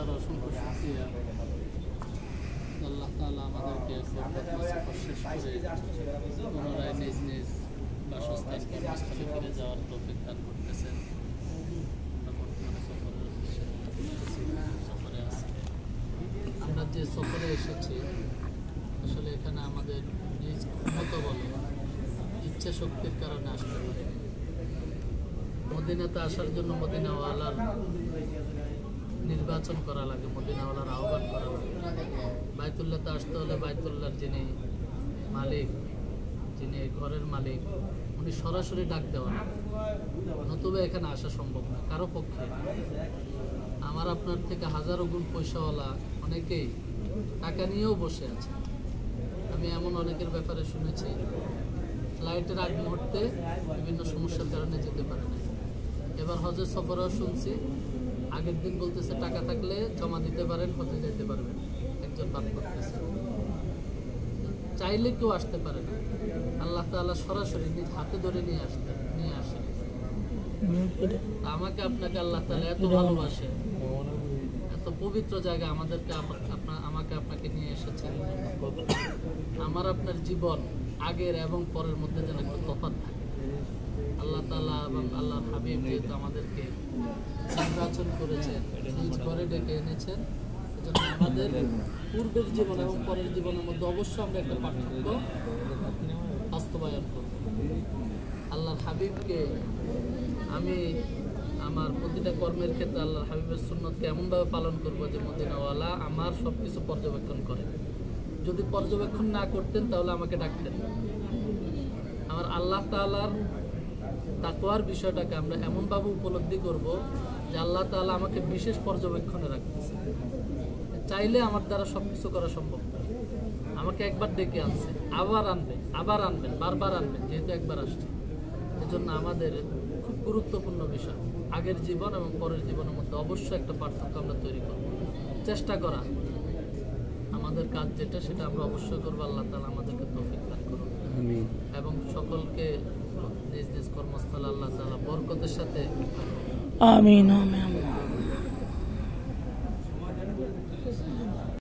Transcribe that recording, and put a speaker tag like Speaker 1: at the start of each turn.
Speaker 1: তাআলার অসংখ্য শুকরিয়া। আল্লাহ তাআলা আমাদেরকে সফর শেষ করে পুনরায় নিজ নিজ বাসস্থান কর্মস্থলে ফিরে যাওয়ার তৌফিক দান করতেছেন। আমরা যে সফরে এসেছি আসলে এখানে আমাদের নিজ ক্ষমতা বলে ইচ্ছা শক্তির কারণে আসতে পারি। মদিনাতে আসার জন্য মদিনাওয়ালার নির্বাচন করা লাগে, মদিনাওয়ালার আহ্বান করা লাগে। বাইতুল্লাহতে আসতে হলে বাইতুল্লাহর যিনি মালিক, যিনি ঘরের মালিক, উনি সরাসরি ডাক দেওয়া, নতুবা এখানে আসা সম্ভব না কারো পক্ষে। আমার আপনার থেকে হাজারো গুণ পয়সাওয়ালা অনেকেই টাকা নিয়েও বসে আছে। আমি এমন অনেকের ব্যাপারে শুনেছি ফ্লাইটের আগ মুহূর্তে বিভিন্ন সমস্যার কারণে যেতে পারে না। এবার হজের সফরেও শুনছি আগের দিন বলতেছে টাকা থাকলে জমা দিতে পারেন, হজে যেতে পারবেন। একজন বাদ করতেছে, চাইলে কেউ আসতে পারে না। আল্লাহ তাআলা সরাসরি নিজ হাতে ধরে নিয়ে আসে। আমাকে আপনাকে আল্লাহ তাআলা এত ভালোবাসে, এত পবিত্র জায়গা আমাদেরকে আমাকে আপনাকে নিয়ে এসেছেন। আমার আপনার জীবন আগের এবং পরের মধ্যে যেন একটু তফাৎ থাকে। আল্লাহ তাআলা এবং আল্লাহর হাবিব যেহেতু আমাদেরকে নির্বাচন করেছেন, নিজ ঘরে ডেকে এনেছেন, এজন্য আমাদের পূর্বের জীবন এবং পরের জীবনের মধ্যে অবশ্যই আমরা একটা পার্থক্য বাস্তবায়ন করব। আল্লাহর হাবিবকে আমি আমার প্রতিটা কর্মের ক্ষেত্রে আল্লাহর হাবিবের সুন্নতকে এমনভাবে পালন করব যে মদিনাওয়ালা আমার সব কিছু পর্যবেক্ষণ করে। যদি পর্যবেক্ষণ না করতেন তাহলে আমাকে ডাকতেন। আমার আল্লাহ তাআলার তাকওয়ার বিষয়টাকে আমরা এমনভাবে উপলব্ধি করব যে আল্লাহ তাআলা আমাকে বিশেষ পর্যবেক্ষণে রাখতেছে। চাইলে আমার দ্বারা সব কিছু করা সম্ভব না। আমাকে একবার ডেকে আনছে, আবার আনবেন, বারবার আনবেন, যেহেতু একবার আসছে। এজন্য আমাদের খুব গুরুত্বপূর্ণ বিষয় আগের জীবন এবং পরের জীবনের মধ্যে অবশ্যই একটা পার্থক্য আমরা তৈরি করব। চেষ্টা করা আমাদের কাজ যেটা সেটা আমরা অবশ্যই করবো। আল্লাহ তাআলা আমাদেরকে তৌফিক দান করুন এবং সকলকে নিজ নিজ কর্মস্থলে আল্লাহ তাআলা বরকতের সাথে
Speaker 2: আমিন।